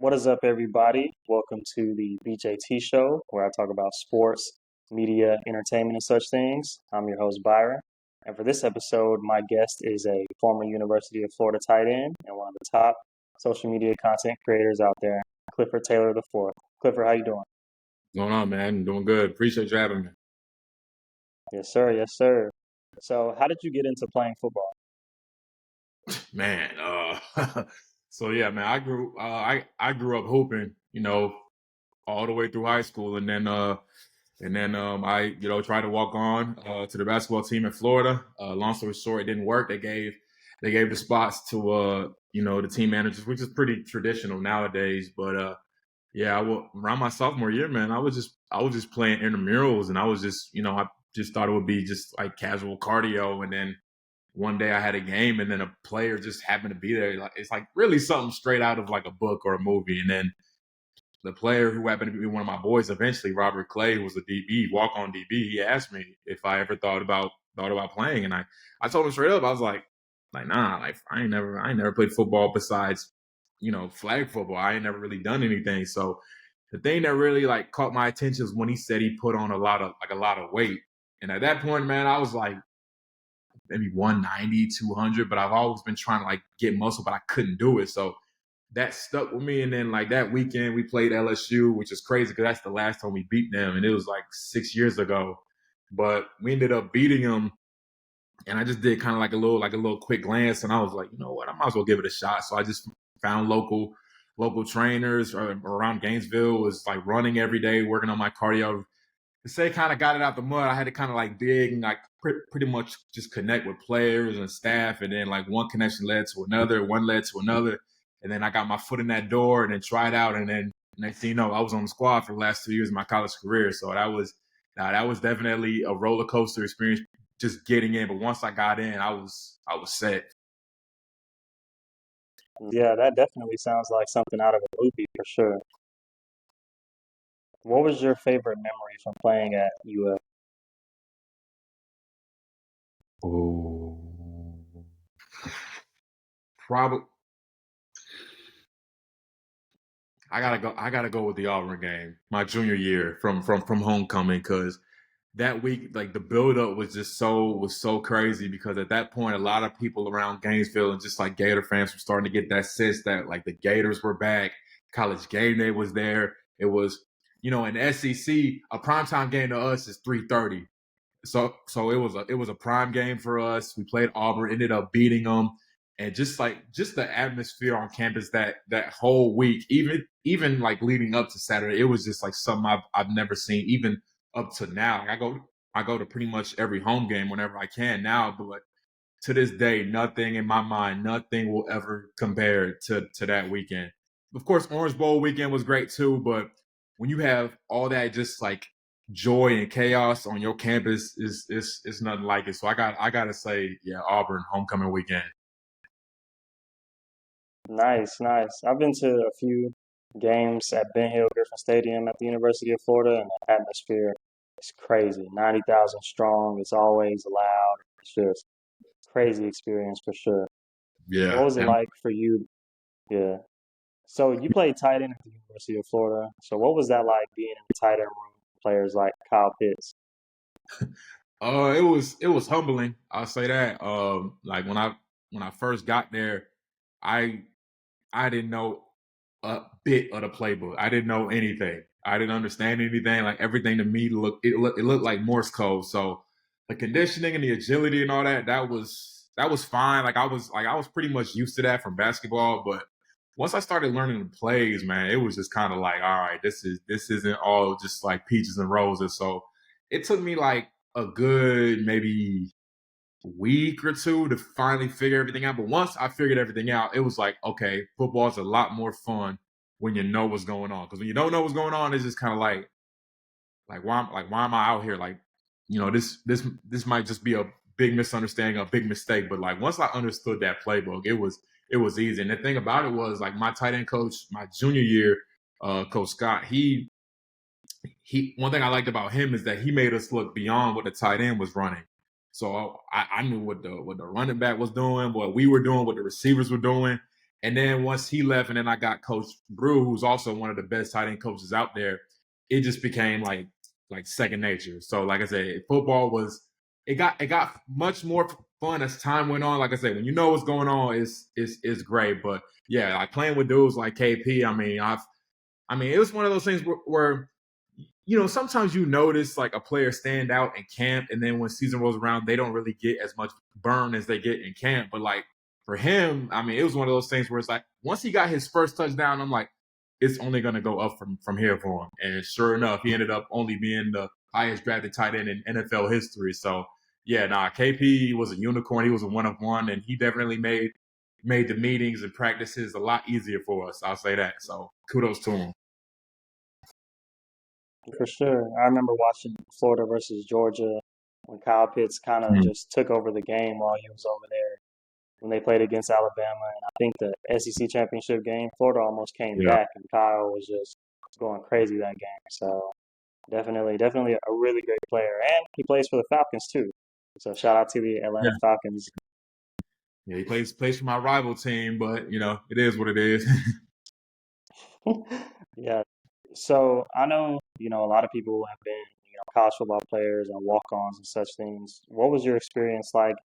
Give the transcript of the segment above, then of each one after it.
What is up, everybody? Welcome to the BJT show, where I talk about sports, media, entertainment, and such things. I'm your host, Byron. And for this episode, my guest is a former University of Florida tight end and one of the top social media content creators out there, Clifford Taylor IV. Clifford, how you doing? What's going on, man? Doing good. Appreciate you having me. Yes, sir. Yes, sir. So, how did you get into playing football? Man, so yeah, man, I grew up hooping, all the way through high school, and then I tried to walk on to the basketball team in Florida. Long story short, it didn't work. They gave the spots to the team managers, which is pretty traditional nowadays. But yeah, around my sophomore year, man, I was just playing intramurals, and I was just I just thought it would be just like casual cardio, and then one day I had a game and then a player just happened to be there. Like it's like really something straight out of like a book or a movie. And then the player who happened to be one of my boys eventually, Robert Clay, who was a DB, walk on DB, he asked me if I ever thought about playing. And I told him straight up, I was like nah, like I ain't never played football besides, flag football. I ain't never really done anything. So the thing that really like caught my attention was when he said he put on a lot of weight. And at that point, man, I was like, maybe 190, 200, but I've always been trying to like get muscle, but I couldn't do it. So that stuck with me. And then like that weekend we played LSU, which is crazy because that's the last time we beat them. And it was like 6 years ago, but we ended up beating them. And I just did kind of like a little quick glance. And I was like, you know what, I might as well give it a shot. So I just found local trainers around Gainesville, was like running every day, working on my cardio to say kind of got it out the mud. I had to kind of like dig and like pretty much just connect with players and staff. And then like one connection led to another, one led to another. And then I got my foot in that door and then tried out. And then next thing you know, I was on the squad for the last 2 years of my college career. So that was definitely a roller coaster experience just getting in. But once I got in, I was set. Yeah, that definitely sounds like something out of a movie for sure. What was your favorite memory from playing at UF? Oh, probably I gotta go with the Auburn game, my junior year from homecoming, because that week, like the buildup was so crazy because at that point, a lot of people around Gainesville and just like Gator fans were starting to get that sense that like the Gators were back. College game day was there. It was, in SEC, a primetime game to us is 3:30. So it was a prime game for us. We played Auburn, ended up beating them, and just the atmosphere on campus that whole week, even like leading up to Saturday, it was just like something I've never seen even up to now. Like, I go to pretty much every home game whenever I can now, but to this day, nothing in my mind, nothing will ever compare to that weekend. Of course, Orange Bowl weekend was great too, but when you have all that just like joy and chaos on your campus is nothing like it. So I gotta say, yeah, Auburn homecoming weekend. Nice, nice. I've been to a few games at Ben Hill Griffin Stadium at the University of Florida, and the atmosphere is crazy. 90,000 strong. It's always loud. It's just crazy experience for sure. What Yeah, was it and like for you? Yeah. So you played tight end at the University of Florida. So what was that like being in the tight end room with players like Kyle Pitts? it was humbling. I'll say that. Like when I first got there, I I didn't know a bit of the playbook. I didn't know anything. I didn't understand anything. Like everything to me looked like Morse code. So the conditioning and the agility and all that was fine. Like I was pretty much used to that from basketball. But once I started learning the plays, man, it was just kind of like, all right, this isn't all just like peaches and roses. So it took me like a good maybe week or two to finally figure everything out. But once I figured everything out, it was like, okay, football's a lot more fun when you know what's going on. Because when you don't know what's going on, it's just kind of like why am I out here? Like, this might just be a big misunderstanding, a big mistake. But like once I understood that playbook, it was easy. And the thing about it was like my tight end coach, my junior year, Coach Scott, he one thing I liked about him is that he made us look beyond what the tight end was running. So I knew what the running back was doing, what we were doing, what the receivers were doing, And then once he left, and then I got Coach Brew, who's also one of the best tight end coaches out there, it just became like second nature. So like I said, football was it got much more fun as time went on. Like I said, when you know what's going on, is great. But yeah, like playing with dudes like KP, I mean, it was one of those things where sometimes you notice like a player stand out in camp, and then when season rolls around, they don't really get as much burn as they get in camp. But like for him, I mean, it was one of those things where it's like once he got his first touchdown, I'm like, it's only going to go up from here for him. And sure enough, he ended up only being the highest drafted tight end in NFL history. So yeah, KP was a unicorn. He was a one of one, and he definitely made the meetings and practices a lot easier for us. I'll say that. So kudos to him. For sure. I remember watching Florida versus Georgia when Kyle Pitts kind of Mhm. just took over the game while he was over there when they played against Alabama. And I think the SEC championship game, Florida almost came Yeah. back, and Kyle was just going crazy that game. So definitely a really great player. And he plays for the Falcons too. So shout out to the Atlanta Falcons. Yeah, he plays for my rival team, but it is what it is. Yeah. So I know, a lot of people have been, college football players and walk-ons and such things. What was your experience like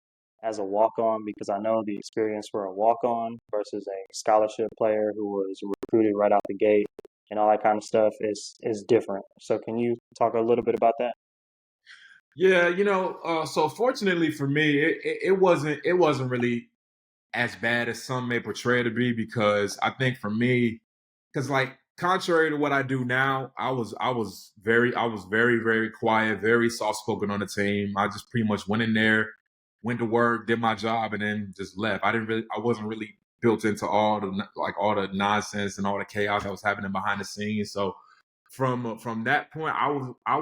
as a walk-on? Because I know the experience for a walk-on versus a scholarship player who was recruited right out the gate and all that kind of stuff is different. So can you talk a little bit about that? Yeah, so fortunately for me, it wasn't really as bad as some may portray it to be, because I think for me, because like contrary to what I do now, I was very very quiet, very soft spoken on the team. I just pretty much went in there, went to work, did my job, and then just left. I wasn't really built into all the nonsense and all the chaos that was happening behind the scenes. So from that point, I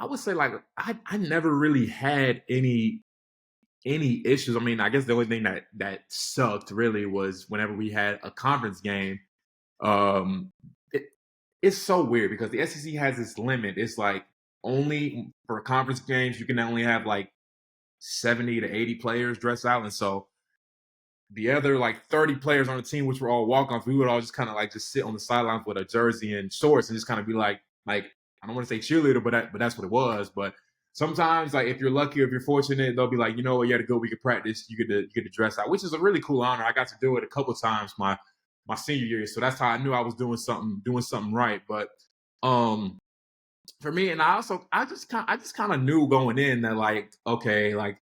would say like I never really had any issues. I mean, I guess the only thing that sucked really was whenever we had a conference game. Um, it, it's so weird because the SEC has this limit. It's like only for conference games you can only have like 70 to 80 players dress out, and so the other like 30 players on the team, which were all walk-ons, we would all just kind of like just sit on the sidelines with a jersey and shorts and just kind of be like I don't want to say cheerleader, but that's what it was. But sometimes, like if you're lucky or if you're fortunate, they'll be like, you know what, you had a good week of practice, you get to dress out, which is a really cool honor. I got to do it a couple of times my senior year, so that's how I knew I was doing something right. But um for me, and I just kind of knew going in that like okay, like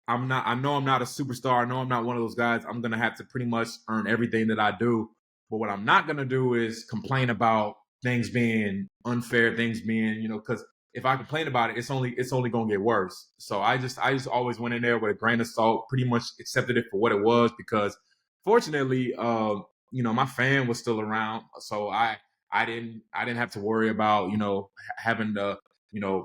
I know I'm not a superstar. I know I'm not one of those guys. I'm gonna have to pretty much earn everything that I do. But what I'm not gonna do is complain about things being unfair, things being, because if I complain about it, it's only gonna get worse. So I just always went in there with a grain of salt, pretty much accepted it for what it was, because fortunately, my fan was still around, so I didn't have to worry about having to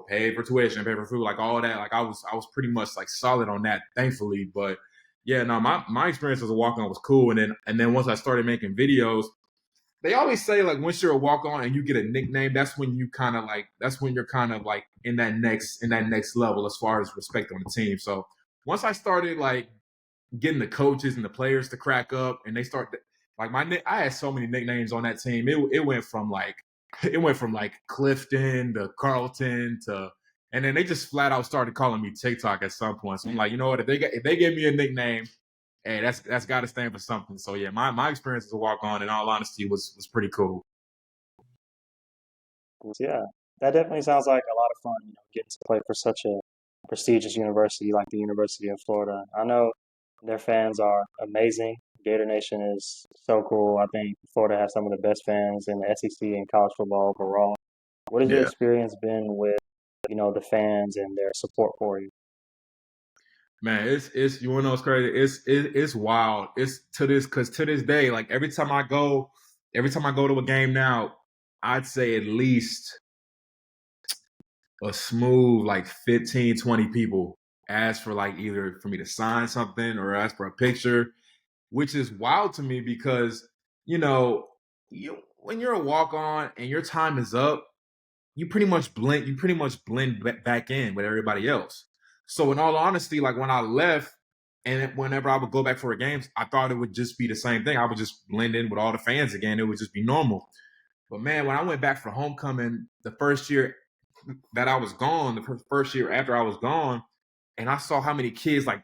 pay for tuition, pay for food, like all that. Like I was pretty much like solid on that, thankfully. But yeah, no, my experience as a walk on was cool. And then once I started making videos, they always say like once you're a walk on and you get a nickname, that's when you're kind of like in that next level as far as respect on the team. So once I started like getting the coaches and the players to crack up, and they start like I had so many nicknames on that team. It went from like Clifton to Carlton to, and then they just flat out started calling me TikTok at some point. So I'm like, you know what? If they give me a nickname, hey, that's got to stand for something. So yeah, my experience as a walk on, in all honesty, was pretty cool. Yeah, that definitely sounds like a lot of fun, getting to play for such a prestigious university like the University of Florida. I know their fans are amazing. Gator Nation is so cool. I think Florida has some of the best fans in the SEC and college football overall. What has your Yeah, experience been with, the fans and their support for you? man, it's you wanna know what's crazy? It's wild. It's to this day, like every time I go to a game now, I'd say at least a smooth like 15, 20 people ask for like either for me to sign something or ask for a picture, which is wild to me because you know you when you're a walk on and your time is up, you pretty much blend back in with everybody else. So in all honesty, like when I left And whenever I would go back for a games, I thought it would just be the same thing. I would just blend in with all the fans again. It would just be normal. But man, when I went back for homecoming the first year that I was gone, the first year after I was gone, and I saw how many kids like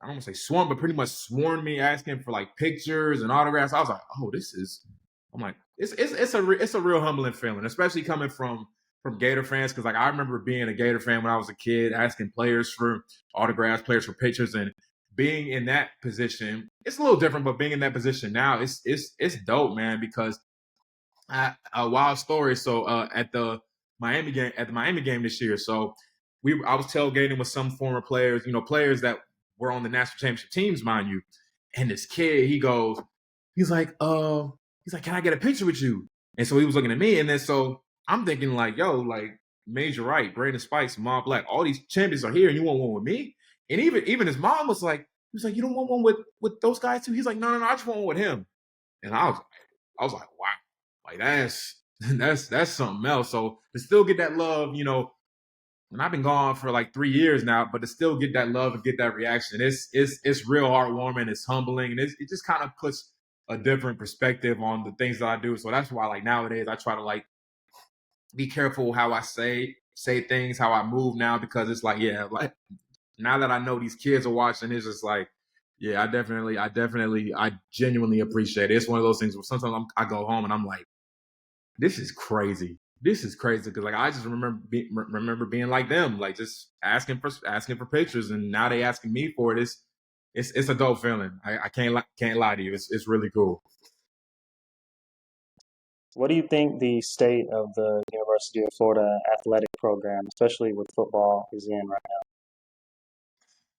I don't want to say swarm, but pretty much swarmed me asking for like pictures and autographs. I was like, oh, this is. I'm like, it's a real humbling feeling, especially coming from Gator fans, because like I remember being a Gator fan when I was a kid, asking players for autographs, players for pictures, and being in that position. It's a little different, but being in that position now, it's dope, man, because a wild story. So at the Miami game this year, so I was tailgating with some former players, players that were on the national championship teams, mind you. And this kid, he's like, can I get a picture with you? And so he was looking at me, and then so I'm thinking like, yo, like Major Wright, Braden Spikes, Mom Black, all these champions are here, and you want one with me? And even his mom was like, you don't want one with those guys too? He's like, no, I just want one with him. And I was like, wow. Like that's something else. So to still get that love, and I've been gone for like 3 years now, but to still get that love and get that reaction, it's real heartwarming. It's humbling, and it just kind of puts a different perspective on the things that I do. So that's why like nowadays I try to like be careful how I say things, how I move now, because it's like, yeah, like now that I know these kids are watching, it's just like, yeah, I genuinely appreciate it. It's one of those things where sometimes I go home and I'm like, this is crazy. This is crazy because like I just remember being like them, like just asking for pictures, and now they asking me for it. It's a dope feeling. I can't lie to you. It's really cool. What do you think the state of the University of Florida athletic program, especially with football, is in right now?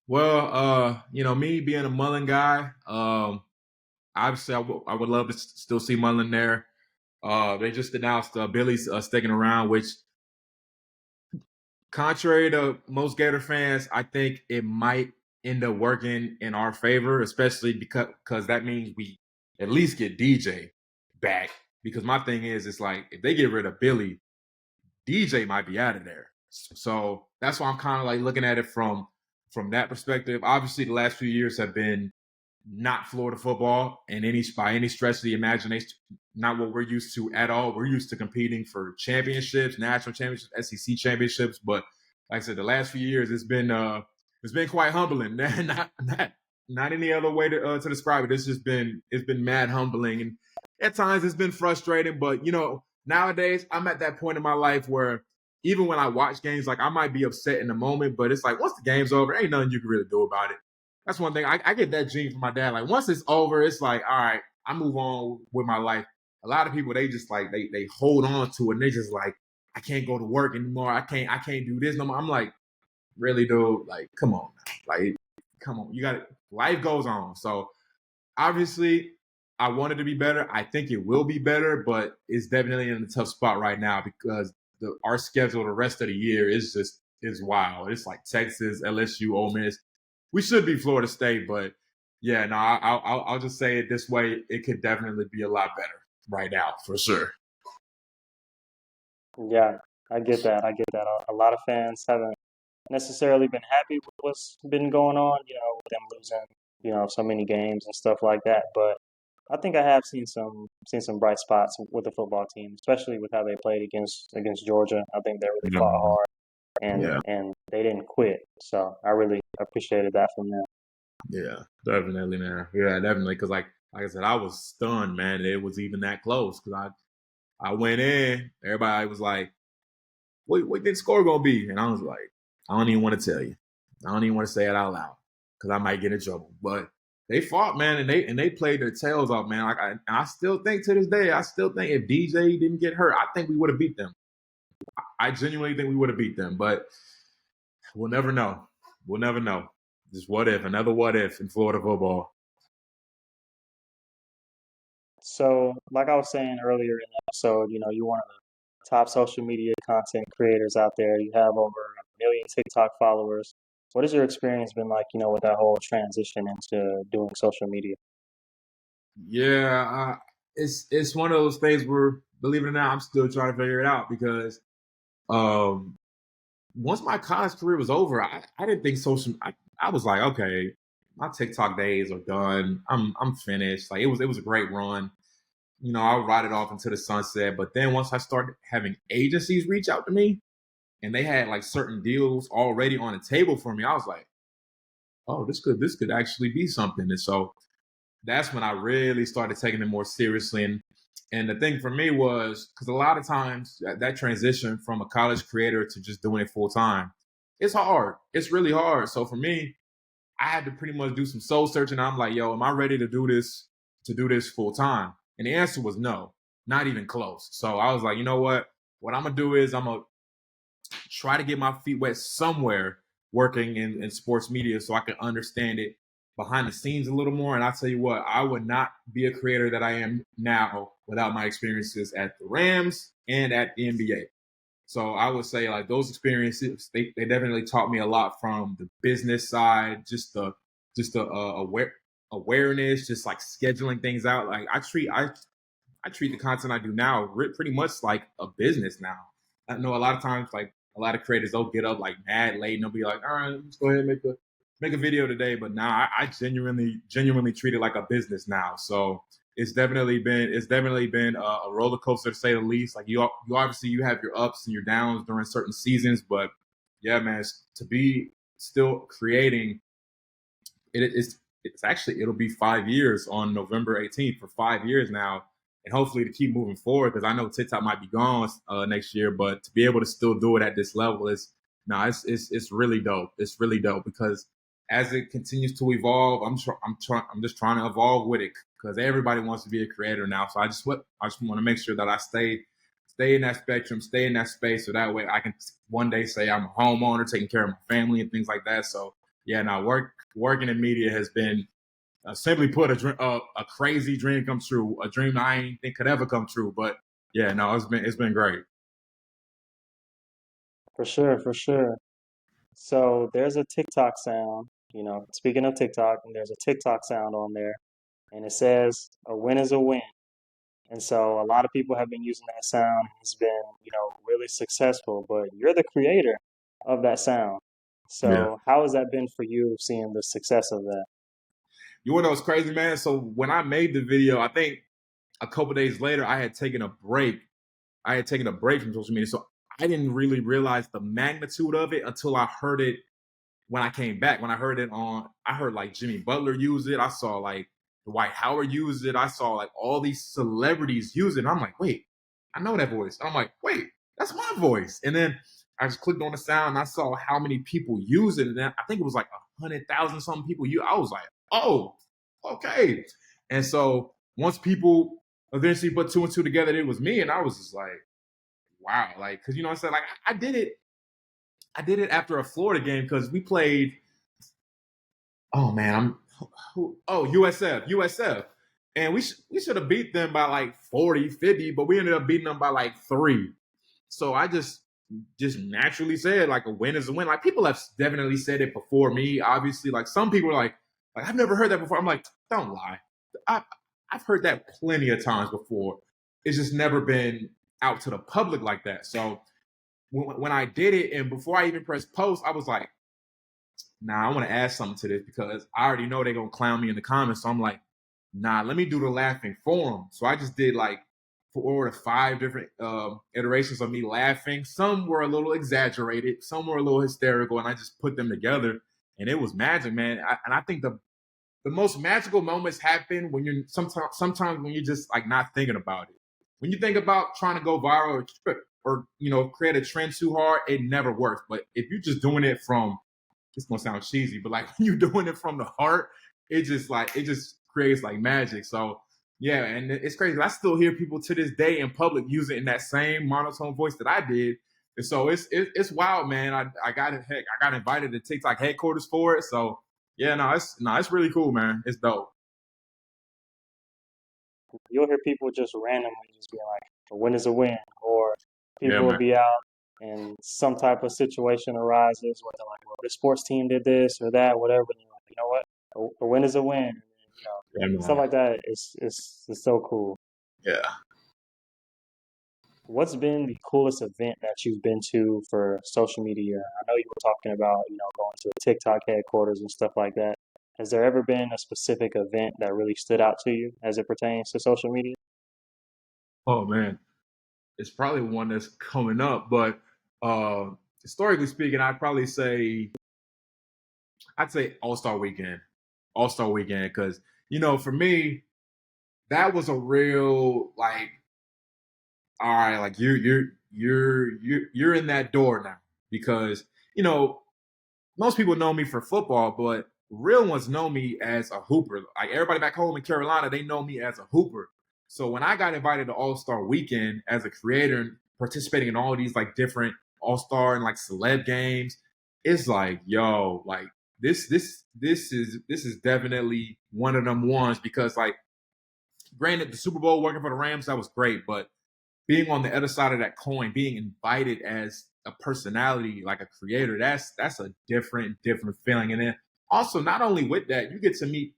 Well, me being a Mullen guy, obviously I would love to still see Mullen there. They just announced Billy's sticking around, which, contrary to most Gator fans, I think it might end up working in our favor, especially because that means we at least get DJ back. Because my thing is, it's like if they get rid of Billy, DJ might be out of there. So that's why I'm kind of like looking at it from that perspective. Obviously, the last few years have been not Florida football in by any stretch of the imagination. Not what we're used to at all. We're used to competing for championships, national championships, SEC championships. But like I said, the last few years it's been quite humbling. not any other way to describe it. It's been mad humbling, and at times it's been frustrating. But nowadays I'm at that point in my life where even when I watch games, like I might be upset in the moment, but it's like once the game's over, ain't nothing you can really do about it. That's one thing. I get that gene from my dad. Like once it's over, it's like, all right, I move on with my life. A lot of people, they just like they hold on to it, and they just like, I can't go to work anymore. I can't do this no more. I'm like, really, dude? Like, come on, like, come on. You got it. Life goes on. So obviously, I want it to be better. I think it will be better, but it's definitely in a tough spot right now because our schedule the rest of the year is wild. It's like Texas, LSU, Ole Miss. We should be Florida State, but yeah, no, I'll just say it this way: it could definitely be a lot better right now, for sure. Yeah, I get that. I get that. A lot of fans haven't necessarily been happy with what's been going on, with them losing, so many games and stuff like that. But I think I have seen some bright spots with the football team, especially with how they played against Georgia. I think they really fought Yeah, hard yeah, and they didn't quit. So I really appreciated that from them. yeah, definitely, man. Yeah, definitely. Because like I said, I was stunned, man. It was even that close. Because I went in, everybody was like, what the score gonna be? And I was like, I don't even want to tell you. I don't even want to say it out loud because I might get in trouble. But they fought, man, and they played their tails off, man. Like I still think to this day, I still think if DJ didn't get hurt, I think we would have beat them. I genuinely think we would have beat them, but we'll never know. We'll never know. Just another what if in Florida football. So, like I was saying earlier in the episode, you're one of the top social media content creators out there. You have over 1 million TikTok followers. What has your experience been like, with that whole transition into doing social media? Yeah, it's one of those things where, believe it or not, I'm still trying to figure it out because once my college career was over, I didn't think I was like, okay, my TikTok days are done. I'm finished. Like it was a great run. I'll ride it off into the sunset. But then once I started having agencies reach out to me and they had like certain deals already on the table for me, I was like, oh, this could actually be something. And so that's when I really started taking it more seriously. And the thing for me was because a lot of times that transition from a college creator to just doing it full time, it's hard. It's really hard. So for me, I had to pretty much do some soul searching. I'm like, yo, am I ready to do this full time? And the answer was no, not even close. So I was like, you know what? What I'm gonna do is I'm gonna try to get my feet wet somewhere working in sports media so I can understand it behind the scenes a little more. And I tell you what, I would not be a creator that I am now without my experiences at the Rams and at the NBA. So I would say like those experiences, they definitely taught me a lot from the business side, just the awareness, just like scheduling things out. Like I treat the content I do now pretty much like a business now. I know a lot of times, like a lot of creators, they'll get up like mad late and they'll be like, "All right, let's go ahead and make a video today." But now I genuinely treat it like a business now. So it's definitely been a roller coaster to say the least. Like you obviously you have your ups and your downs during certain seasons, but yeah, man, to be still creating it's actually it'll be 5 years on November 18th for 5 years now, and hopefully to keep moving forward because I know TikTok might be gone next year, but to be able to still do it at this level is it's really dope. It's really dope because as it continues to evolve, I'm just trying to evolve with it because everybody wants to be a creator now. So I just want to make sure that I stay in that spectrum, stay in that space, so that way I can one day say I'm a homeowner, taking care of my family and things like that. So yeah, now working in media has been simply put a crazy dream come true, a dream I didn't think could ever come true. But yeah, no, it's been great. For sure, for sure. So there's a TikTok sound, speaking of TikTok, and there's a TikTok sound on there, and it says a win is a win. And so a lot of people have been using that sound. It's been, really successful, but you're the creator of that sound. Yeah. So how has that been for you seeing the success of that? You want to know what's crazy, man? So when I made the video, I think a couple days later, I had taken a break. I had taken a break from social media, so I didn't really realize the magnitude of it until I heard it when I came back. When I heard like Jimmy Butler use it. I saw like Dwight Howard use it. I saw like all these celebrities use it. And I'm like, wait, I know that voice. And I'm like, wait, that's my voice. And then I just clicked on the sound and I saw how many people use it. And then I think it was like 100,000 something people use. I was like, oh, okay. And so once people eventually put two and two together, it was me. And I was just like, wow. Like, cause you know what I'm saying? Like I did it after a Florida game because we played. Oh man, USF, and we should have beat them by like 40, 50, but we ended up beating them by like 3. So I just naturally said like a win is a win. Like people have definitely said it before me. Obviously, like some people are like I've never heard that before. I'm like, don't lie. I I've heard that plenty of times before. It's just never been out to the public like that. So when I did it, and before I even pressed post, I was like, nah, I want to add something to this because I already know they're gonna clown me in the comments. So I'm like, nah, let me do the laughing for them. So I just did like 4 to 5 different iterations of me laughing. Some were a little exaggerated, some were a little hysterical, and I just put them together, and it was magic, man. And I think the most magical moments happen when you're sometimes when you're just like not thinking about it. When you think about trying to go viral or create a trend too hard, it never works. But if you're just doing it from it's gonna sound cheesy, but like when you're doing it from the heart, it just creates like magic. So yeah, and it's crazy. I still hear people to this day in public use it in that same monotone voice that I did. And so it's wild, man. I got invited to TikTok headquarters for it. So yeah, no, it's really cool, man. It's dope. You'll hear people just randomly just being like, a win is a win, or Yeah, people will man. be out and some type of situation arises where they're like, well, this sports team did this or that, whatever. And you're like, you know what? A win is a win. And, Yeah, stuff man. like that is so cool. Yeah. What's been the coolest event that you've been to for social media? I know you were talking about, going to the TikTok headquarters and stuff like that. Has there ever been a specific event that really stood out to you as it pertains to social media? Oh man, it's probably one that's coming up, but uh, historically speaking, I'd say All Star Weekend, All Star Weekend, because for me that was a real like, all right, like you're in that door now because you know most people know me for football, but real ones know me as a hooper. Like everybody back home in Carolina, they know me as a hooper. So when I got invited to All Star Weekend as a creator and participating in all these like different All Star and like celeb games, it's like, yo, like this is definitely one of them ones because like, granted, the Super Bowl working for the Rams that was great, but being on the other side of that coin, being invited as a personality, like a creator, that's a different feeling. And then also, not only with that, you get to meet,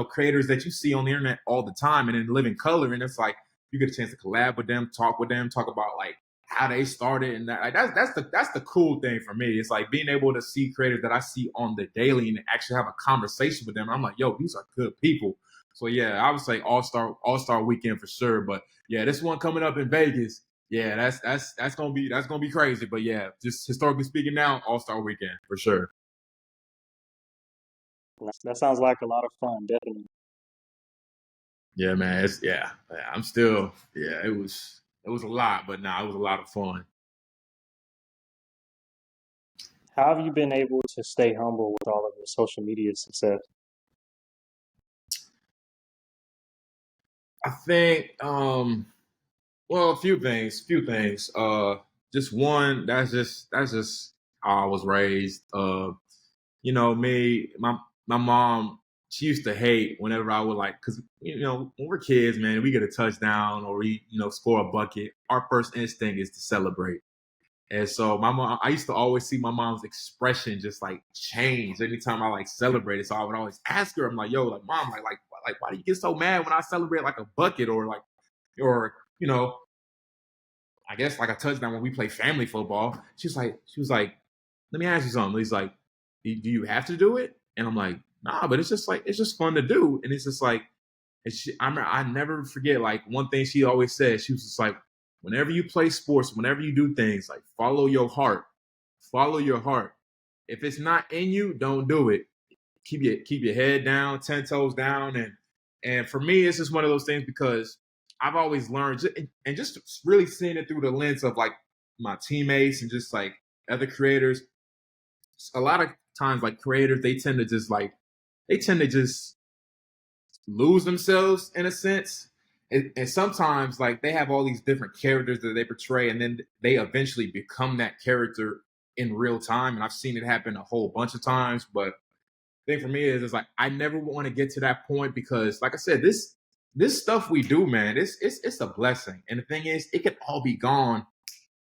creators that you see on the internet all the time and in living color. And it's like you get a chance to collab with them, talk about like how they started and that. Like that's the cool thing for me. It's like being able to see creators that I see on the daily and actually have a conversation with them. I'm like, yo, these are good people. So yeah, I would say All Star Weekend for sure. But yeah, this one coming up in Vegas. Yeah, that's gonna be crazy. But yeah, just historically speaking, now All Star Weekend for sure. That sounds like a lot of fun, definitely. Yeah, man. Yeah, I'm still. Yeah, it was a lot, but nah, it was a lot of fun. How have you been able to stay humble with all of your social media success? I think well, a few things. Just one, that's just how I was raised. Me, my mom, she used to hate whenever I would like, cause when we're kids, man, we get a touchdown or we score a bucket. Our first instinct is to celebrate. And so my mom, I used to always see my mom's expression just like change anytime I like celebrated. So I would always ask her, I'm like, yo, like mom, like why do you get so mad when I celebrate like a bucket or like or I guess like a touchdown when we play family football. She was like, let me ask you something. He's like, do you have to do it? And I'm like, nah, but it's just like it's just fun to do. And it's just like, I never forget like one thing she always said. She was just like, whenever you play sports, whenever you do things, like follow your heart, follow your heart. If it's not in you, don't do it. Keep your head down, 10 toes down, and for me, it's just one of those things because I've always learned and just really seeing it through the lens of like my teammates and just like other creators. A lot of times, like creators, they tend to just lose themselves in a sense. And sometimes like they have all these different characters that they portray and then they eventually become that character in real time. And I've seen it happen a whole bunch of times. But the thing for me is like I never want to get to that point because like I said, this stuff we do, man, it's a blessing. And the thing is, it could all be gone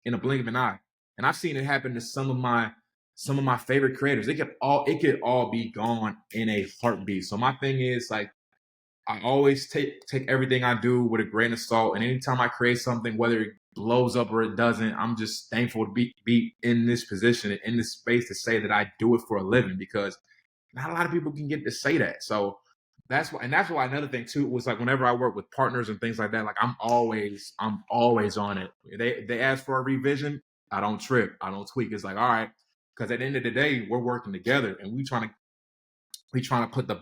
in a blink of an eye. And I've seen it happen to some of my favorite creators. It could all be gone in a heartbeat. So my thing is like I always take everything I do with a grain of salt. And anytime I create something, whether it blows up or it doesn't, I'm just thankful to be in this position and in this space to say that I do it for a living because not a lot of people can get to say that. So that's why another thing too was like whenever I work with partners and things like that, like I'm always on it. They ask for a revision, I don't trip, I don't tweak. It's like all right, because at the end of the day, we're working together and we trying to put the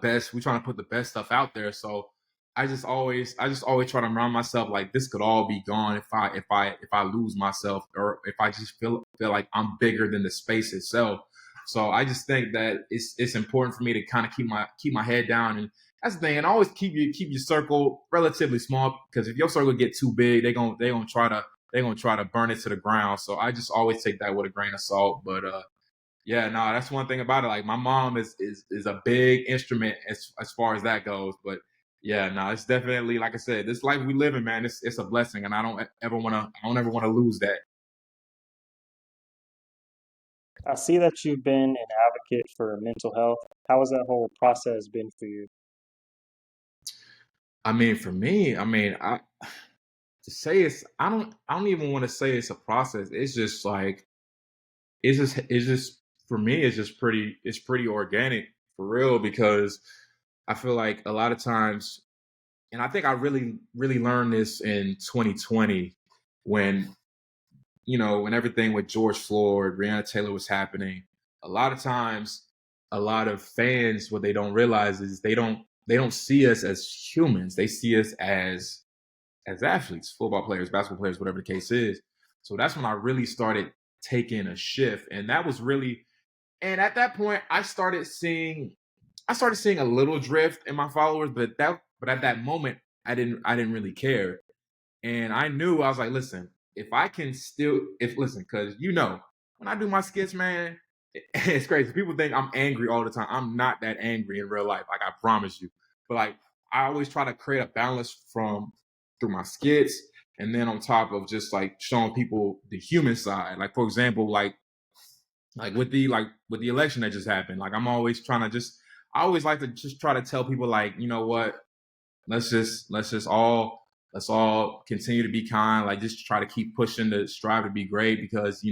best stuff out there. So I just always try to remind myself like this could all be gone if I lose myself or if I just feel like I'm bigger than the space itself. So I just think that it's important for me to kind of keep my head down and that's the thing and always keep your circle relatively small because if your circle get too big they gonna try to burn it to the ground. So I just always take that with a grain of salt. But yeah, no, that's one thing about it. Like my mom is a big instrument as far as that goes. But yeah, no, it's definitely like I said, this life we live in, man, it's a blessing, and I don't ever wanna lose that. I see that you've been an advocate for mental health. How has that whole process been for you? I mean, for me, I to say I don't even want to say it's a process. It's just like it's just for me, it's pretty organic. for real, because I feel like a lot of times, and I think I really, really learned this in 2020 when, when everything with George Floyd, Breonna Taylor was happening. A lot of times, a lot of fans, what they don't realize is they don't see us as humans. They see us as athletes, football players, basketball players, whatever the case is. So that's when I really started taking a shift. And that was really, and at that point I started seeing a little drift in my followers, but at that moment I didn't really care. And I knew, I was like, listen, if I can still, if listen, because when I do my skits, man, it's crazy. People think I'm angry all the time. I'm not that angry in real life, like I promise you. But like I always try to create a balance from through my skits, and then on top of just like showing people the human side. Like for example, like with the election that just happened. Like I'm always trying to just I always like to just try to tell people, like, you know what, let's all continue to be kind. Like just try to keep pushing to strive to be great, because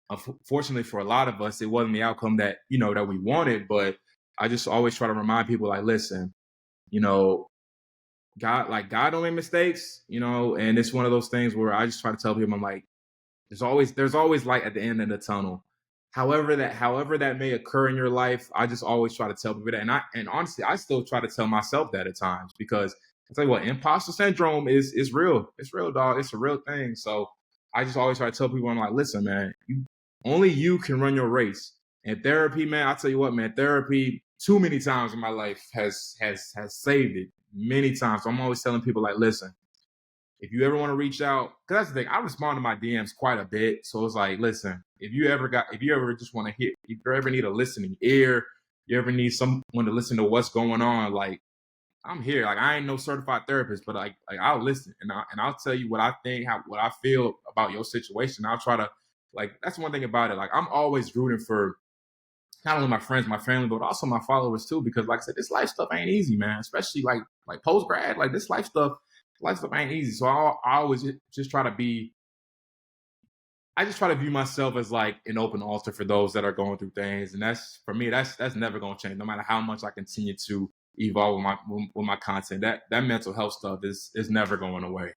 unfortunately for a lot of us, it wasn't the outcome that we wanted. But I just always try to remind people, like, listen, you know, God don't make mistakes, and it's one of those things where I just try to tell people, I'm like, there's always light at the end of the tunnel. However that may occur in your life, I just always try to tell people that. And honestly, I still try to tell myself that at times, because I tell you what, imposter syndrome is real. It's real, dog. It's a real thing. So I just always try to tell people, I'm like, listen, man, only you can run your race. And therapy, man, I tell you what, man, therapy too many times in my life has saved it many times. So I'm always telling people, like, listen, if you ever want to reach out, because that's the thing, I respond to my DMs quite a bit. So it's like, listen, if you ever just want to if you ever need a listening ear, you ever need someone to listen to what's going on, like, I'm here. Like, I ain't no certified therapist, but like I'll listen, and I'll tell you what I think, what I feel about your situation. I'll try to, like, that's one thing about it. Like, I'm always rooting for not only my friends, my family, but also my followers too. Because like I said, this life stuff ain't easy, man. Especially like post grad, like this life stuff ain't easy. So I always just try to be. I just try to view myself as like an open altar for those that are going through things, and that's, for me, that's never gonna change. No matter how much I continue to evolve with my content, that mental health stuff is never going away.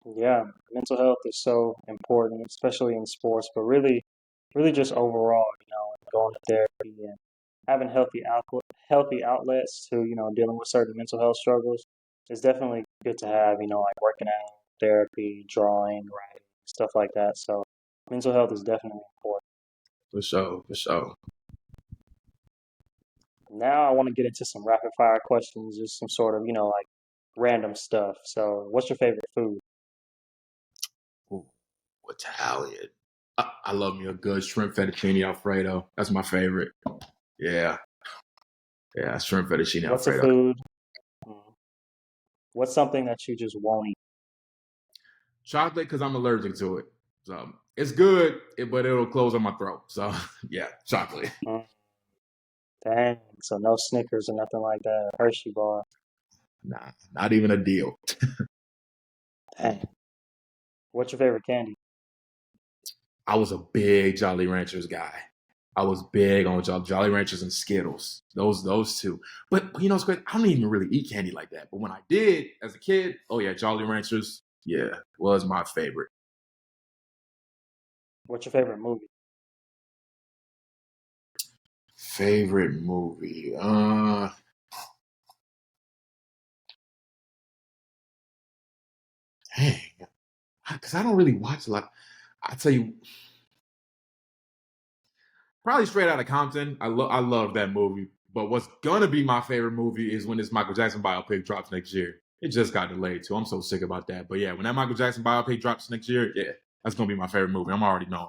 Yeah, mental health is so important, especially in sports, but really, really just overall, going to therapy and having healthy outlets to, dealing with certain mental health struggles is definitely good to have, like working out, therapy, drawing, writing, stuff like that. So mental health is definitely important. For sure, for sure. Now I want to get into some rapid fire questions, just some sort of, like random stuff. So what's your favorite food? Ooh, Italian. I love me a good shrimp fettuccine alfredo. That's my favorite. Yeah, yeah, shrimp fettuccine What's a alfredo. food? mm, What's something that you just won't eat? Chocolate, because I'm allergic to it. So it's good, but it'll close on my throat. So yeah, chocolate. Mm, Dang. So no Snickers or nothing like that. Hershey bar. Nah, not even a deal. Dang. What's your favorite candy? I was a big Jolly Ranchers guy. I was big on Jolly Ranchers and Skittles. Those two. But it's great. I don't even really eat candy like that. But when I did as a kid, oh yeah, Jolly Ranchers, yeah, was my favorite. What's your favorite movie? Favorite movie. Dang, because I don't really watch a lot. I tell you, probably Straight Outta Compton. I love that movie. But what's gonna be my favorite movie is when this Michael Jackson biopic drops next year. It just got delayed too. I'm so sick about that. But yeah, when that Michael Jackson biopic drops next year, yeah, that's gonna be my favorite movie. I'm already knowing.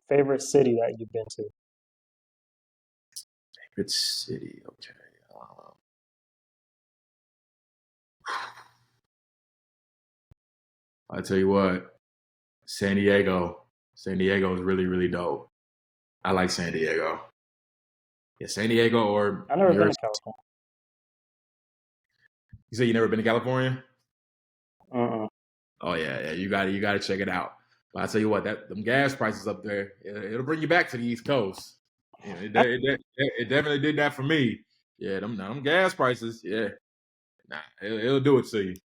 Favorite city that you've been to? Favorite city. Okay. I tell you what, San Diego. San Diego is really, really dope. I like San Diego. Yeah, San Diego or I've never New been York. to California. You say you never been to California? Mm-mm. Oh yeah, yeah. You got to check it out. But I tell you what, that them gas prices up there, it'll bring you back to the East Coast. Yeah, it definitely did that for me. Yeah, them gas prices. Yeah, nah, it'll do it to you.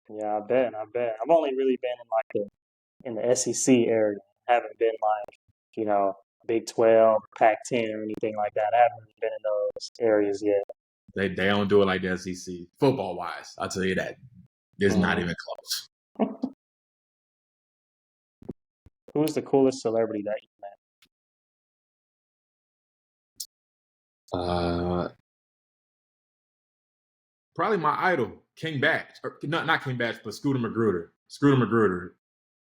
Yeah, I bet. I bet. I've only really been in like the SEC area. I haven't been like, you know, Big 12, Pac-10 or anything like that. I haven't really been in those areas yet. They don't do it like the SEC football wise. I'll tell you that. It's not Mm. even close. Who's the coolest celebrity that you met? Uh, Probably my idol, King Batch. Or, not King Batch, but Scooter Magruder. Scooter Magruder.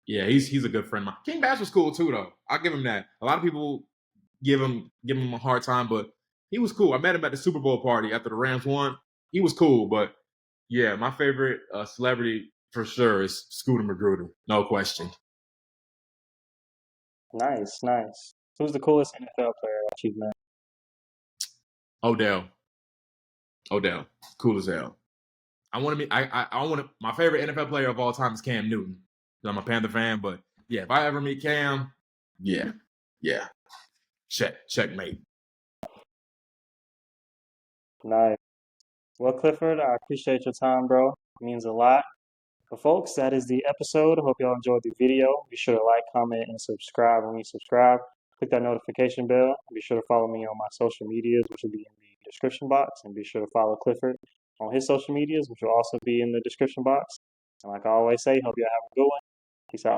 Yeah, he's a good friend of mine. King Batch was cool too, though. I'll give him that. A lot of people give him a hard time, but he was cool. I met him at the Super Bowl party after the Rams won. He was cool, but yeah, my favorite celebrity for sure is Scooter Magruder, no question. Nice, nice. Who's the coolest NFL player that you've met? Odell, Odell, cool as hell. I want to be. I want to. My favorite NFL player of all time is Cam Newton. I'm a Panther fan, but yeah, if I ever meet Cam, yeah, yeah, checkmate. Nice. Well, Clifford, I appreciate your time, bro. It means a lot. But folks, that is the episode. I hope y'all enjoyed the video. Be sure to like, comment, and subscribe when you subscribe. Click that notification bell. Be sure to follow me on my social medias, which will be in the description box. And be sure to follow Clifford on his social medias, which will also be in the description box. And like I always say, hope y'all have a good one. Peace out.